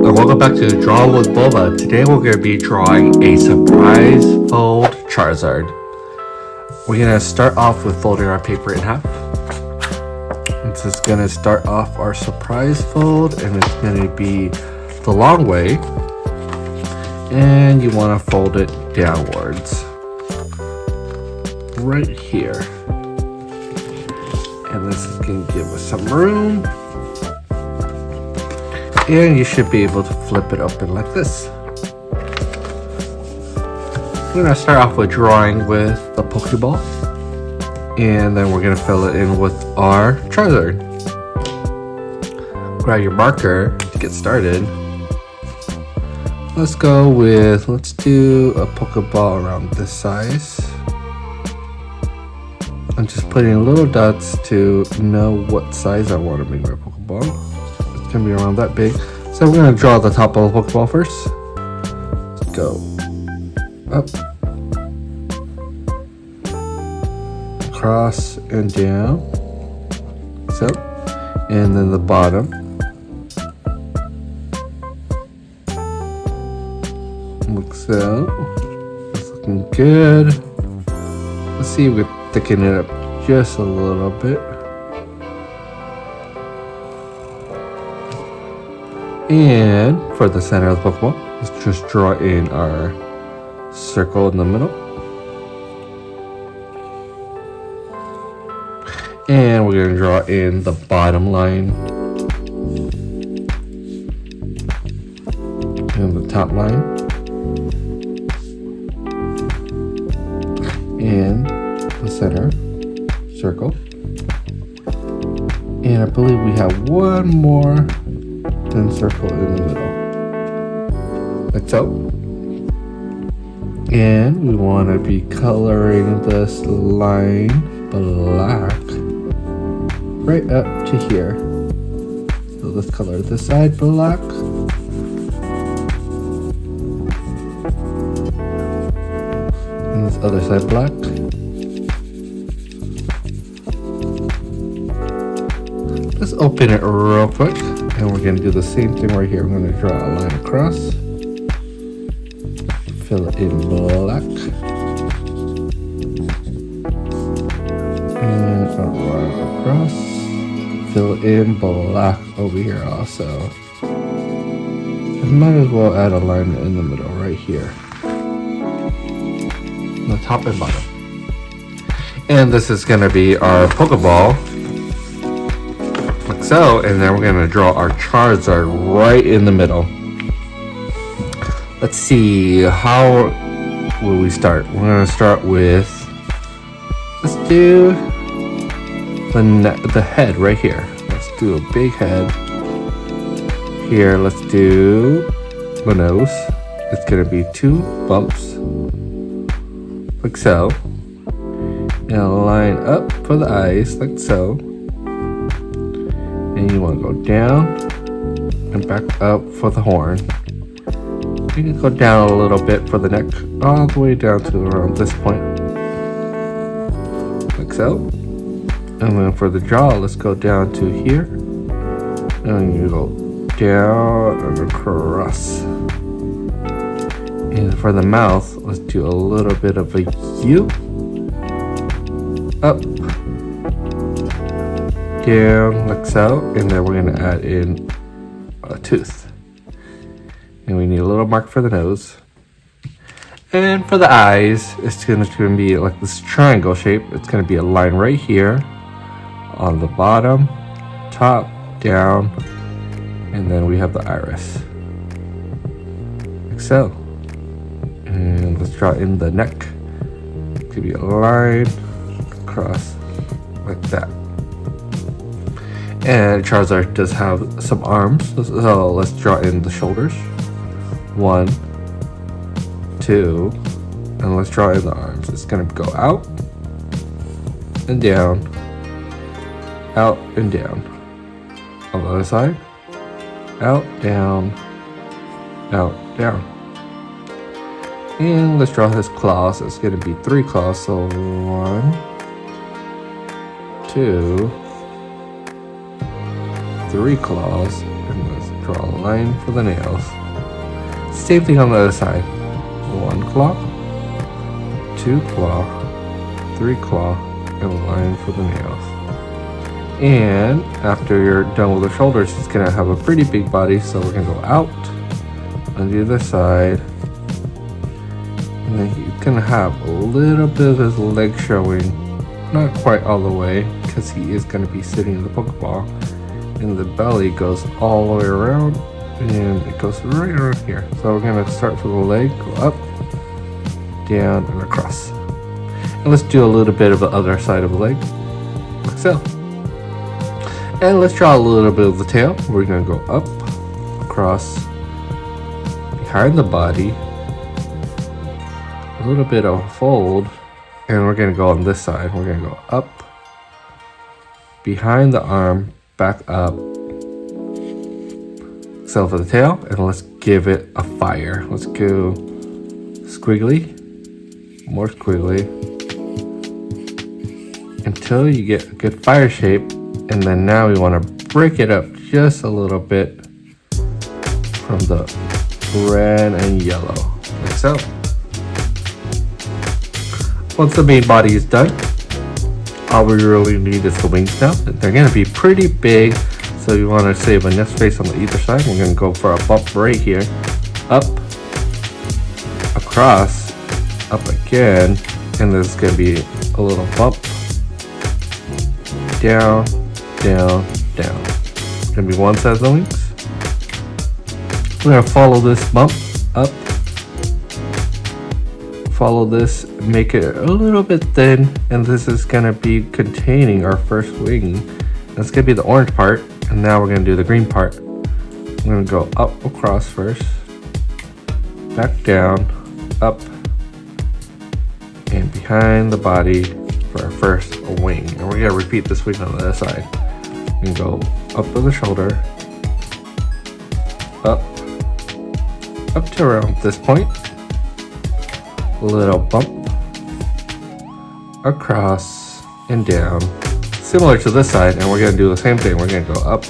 and welcome back to Draw with Boba. Today we're going to be drawing a surprise fold Charizard. We're going to start off with folding our paper in half. This is going to start off our surprise fold, and it's going to be the long way. And you want to fold it downwards. Right here. And this is going to give us some room. And you should be able to flip it open like this. We're going to start off with drawing with the Pokéball. And then we're going to fill it in with our Charizard. Grab your marker to get started. Let's do a Pokéball around this size. I'm just putting little dots to know what size I want to make my Pokéball. It's going to be around that big. So we're going to draw the top of the Pokéball first. Let's go up, across, and down. So, and then the bottom. Like so. It's looking good. Let's see if we can thicken it up just a little bit. And for the center of the Pokeball, let's just draw in our circle in the middle. And we're going to draw in the bottom line and the top line. And the center circle. And I believe we have one more circle in the middle, like so. And we want to be coloring this line black right up to here. So let's color this side black. And this other side black. Let's open it real quick. And we're going to do the same thing right here. We're going to draw a line across, fill it in black, and a line across, fill it in black over here also. And might as well add a line in the middle right here, the top and bottom. And this is going to be our Pokeball. Like so, and then we're going to draw our Charizard right in the middle. Let's see, how will we start? We're going to start with, let's do the head right here. Let's do a big head. Here, let's do the nose. It's going to be 2 bumps, like so. And line up for the eyes, like so. And you want to go down and back up for the horn. You can go down a little bit for the neck, all the way down to around this point, like so. And then for the jaw, let's go down to here. And you go down and across. And for the mouth, let's do a little bit of a U. Up. Down like so, and then we're going to add in a tooth, and we need a little mark for the nose. And for the eyes, it's going to be like this triangle shape. It's going to be a line right here on the bottom, top, down, and then we have the iris, like so. And let's draw in the neck. It could be a line across like that. And Charizard does have some arms, so let's draw in the shoulders. 1, 2, and let's draw in the arms. It's going to go out and down, out and down. On the other side, out, down, out, down. And let's draw his claws. It's going to be 3 claws, so 1, 2, 3 claws, and Draw a line for the nails. Same thing on the other side. 1 claw, 2 claw, 3 claw, and a line for the nails. And after you're done with the shoulders, he's gonna have a pretty big body, so we're gonna go out on the other side. And then he's gonna have a little bit of his leg showing, not quite all the way, because he is gonna be sitting in the Pokeball. And the belly goes all the way around, and it goes right around here. So we're gonna start from the leg, go up, down, and across. And let's do a little bit of the other side of the leg, like so. And let's draw a little bit of the tail. We're gonna go up, across, behind the body, a little bit of a fold, and we're gonna go on this side. We're gonna go up, behind the arm, back up. So for the tail, and let's give it a fire. Let's go squiggly, more squiggly, until you get a good fire shape. And then now we want to break it up just a little bit from the red and yellow, like so. Once the main body is done, all we really need is the wings now. They're going to be pretty big, so you want to save enough space on the either side. We're going to go for a bump right here. Up, across, up again, and there's going to be a little bump. Down, down, down. It's going to be one side of the wings. We're going to follow this bump up. Follow this, make it a little bit thin, and this is going to be containing our first wing. That's going to be the orange part, and now we're going to do the green part. I'm going to go up across first, back down, up, and behind the body for our first wing. And we're going to repeat this wing on the other side. We can go up to the shoulder, up to around this point. Little bump across and down, similar to this side, and we're going to do the same thing. We're going to go up,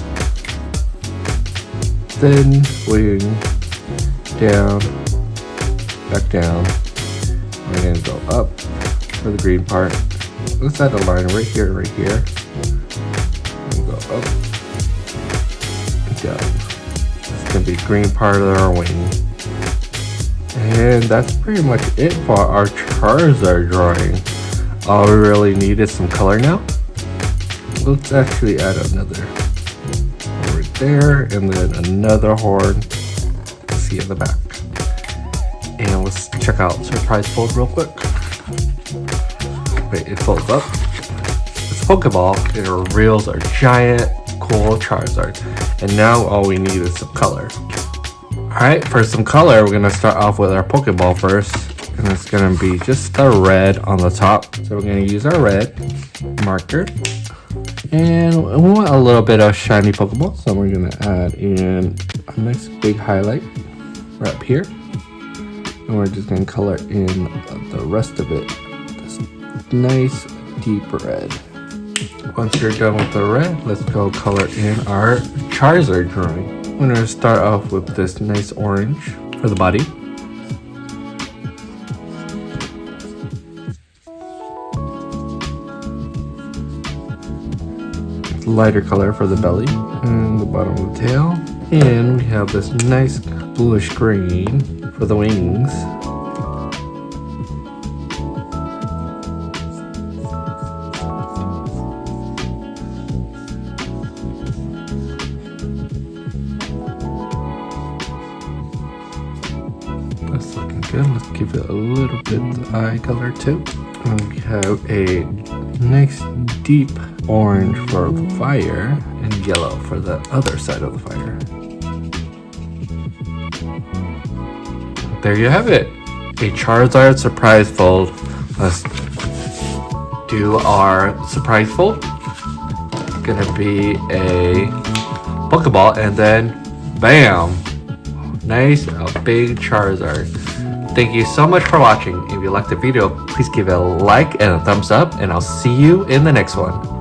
thin wing, down, back down. We're going to go up for the green part. Let's add a line right here, right here. And go up and down. It's going to be green part of our wing. And that's pretty much it for our Charizard drawing. All we really need is some color now. Let's actually add another right there, and then another horn. See in the back. And let's check out Surprise Fold real quick. Wait, it folds up. It's a Pokeball. It reveals our giant, cool Charizard. And now all we need is some color. Alright, for some color, we're going to start off with our Pokeball first. And it's going to be just the red on the top. So we're going to use our red marker. And we want a little bit of shiny Pokeball. So we're going to add in a nice big highlight right up here. And we're just going to color in the rest of it. This nice deep red. Once you're done with the red, let's go color in our Charizard drawing. I'm going to start off with this nice orange for the body. Lighter color for the belly and the bottom of the tail. And we have this nice bluish green for the wings. That's looking good. Let's give it a little bit of eye color too. And we have a nice deep orange for the fire and yellow for the other side of the fire. There you have it. A Charizard surprise fold. Let's do our surprise fold. It's gonna be a Pokeball, and then bam! Nice, a big Charizard. Thank you so much for watching. If you liked the video, please give it a like and a thumbs up, and I'll see you in the next one.